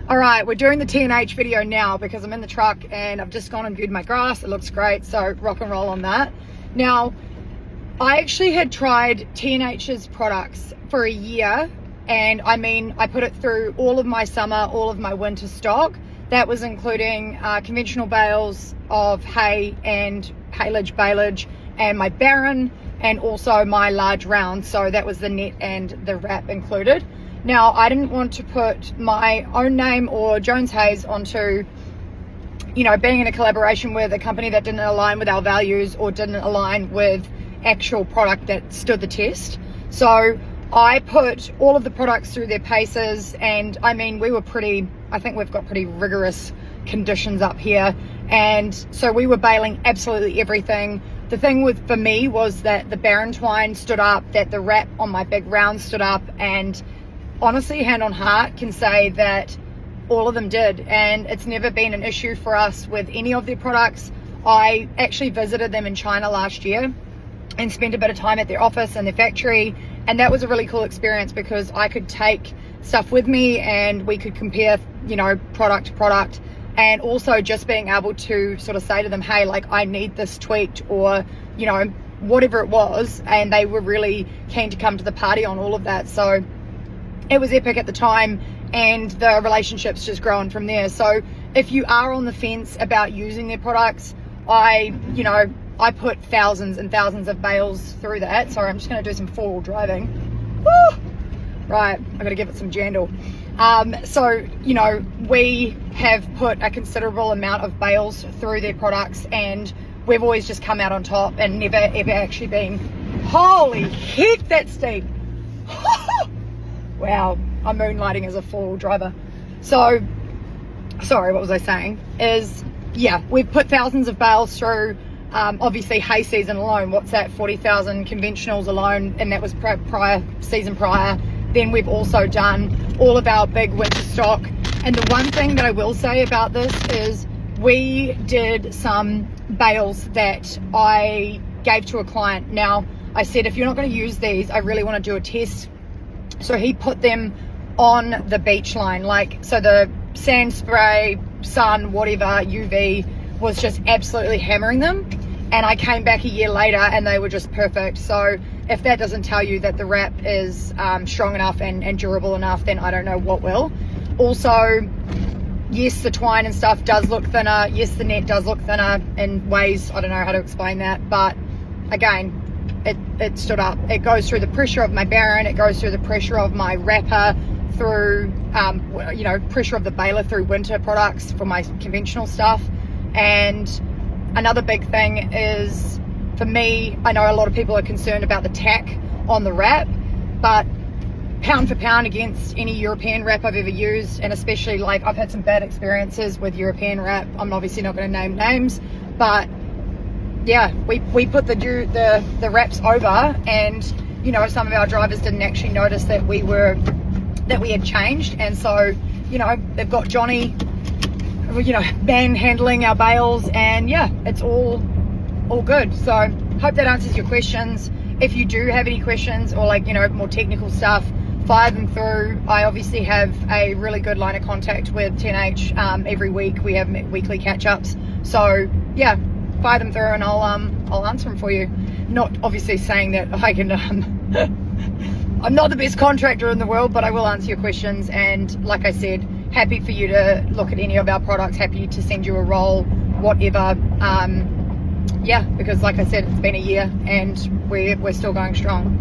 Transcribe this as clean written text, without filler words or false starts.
All right, we're doing the T&H video now because I'm in the truck and I've just gone and viewed my grass. It looks great, so rock and roll on that. Now, I actually had tried T&H's products for a year, and I put it through all of my summer, all of my winter stock. That was including conventional bales of hay and haylage, baleage, and my barren, and also my large round. So that was the net and the wrap included. Now, I didn't want to put my own name or Jones Hayes onto, being in a collaboration with a company that didn't align with our values or didn't align with actual product that stood the test. So I put all of the products through their paces, and I think we've got pretty rigorous conditions up here. And so we were baling absolutely everything. The thing for me was that the barren twine stood up, that the wrap on my big round stood up, and honestly, hand on heart, can say that all of them did, and it's never been an issue for us with any of their products. I actually visited them in China last year and spent a bit of time at their office and their factory, and that was a really cool experience because I could take stuff with me and we could compare, product to product, and also just being able to sort of say to them, hey, like, I need this tweaked, or, whatever it was, and they were really keen to come to the party on all of that. So it was epic at the time, and the relationship's just grown from there. So if you are on the fence about using their products, I put thousands and thousands of bales through that. Sorry, I'm just going to do some four-wheel driving. Woo! Right, I've got to give it some jandle. We have put a considerable amount of bales through their products, and we've always just come out on top and never ever actually been, holy heck, that's steep. Wow, I'm moonlighting as a four-wheel driver. So, sorry, what was I saying? We've put thousands of bales through. Obviously, hay season alone, what's that? 40,000 conventionals alone, and that was season prior. Then we've also done all of our big winter stock. And the one thing that I will say about this is we did some bales that I gave to a client. Now, I said, if you're not going to use these, I really want to do a test. So he put them on the beach line, so the sand spray, sun, whatever, UV was just absolutely hammering them. And I came back a year later and they were just perfect. So if that doesn't tell you that the wrap is strong enough and durable enough, then I don't know what will. Also, yes, the twine and stuff does look thinner. Yes, the net does look thinner in ways, I don't know how to explain that. But again, it stood up. It goes through the pressure of my barren, it goes through the pressure of my wrapper, through pressure of the baler through winter products for my conventional stuff. And another big thing is, for me, I know a lot of people are concerned about the tack on the wrap, but pound for pound against any European wrap I've ever used, and especially I've had some bad experiences with European wrap. I'm obviously not going to name names, but yeah, we put the wraps over, and some of our drivers didn't actually notice that we had changed. And so they've got Johnny manhandling our bales, and yeah, it's all good. So hope that answers your questions. If you do have any questions or more technical stuff, fire them through. I obviously have a really good line of contact with T&H. Every week we have weekly catch-ups, so yeah, fire them through and I'll answer them for you. Not obviously saying that I can I'm not the best contractor in the world, but I will answer your questions. And like I said, happy for you to look at any of our products, happy to send you a roll, whatever. Because like I said, it's been a year and we're still going strong.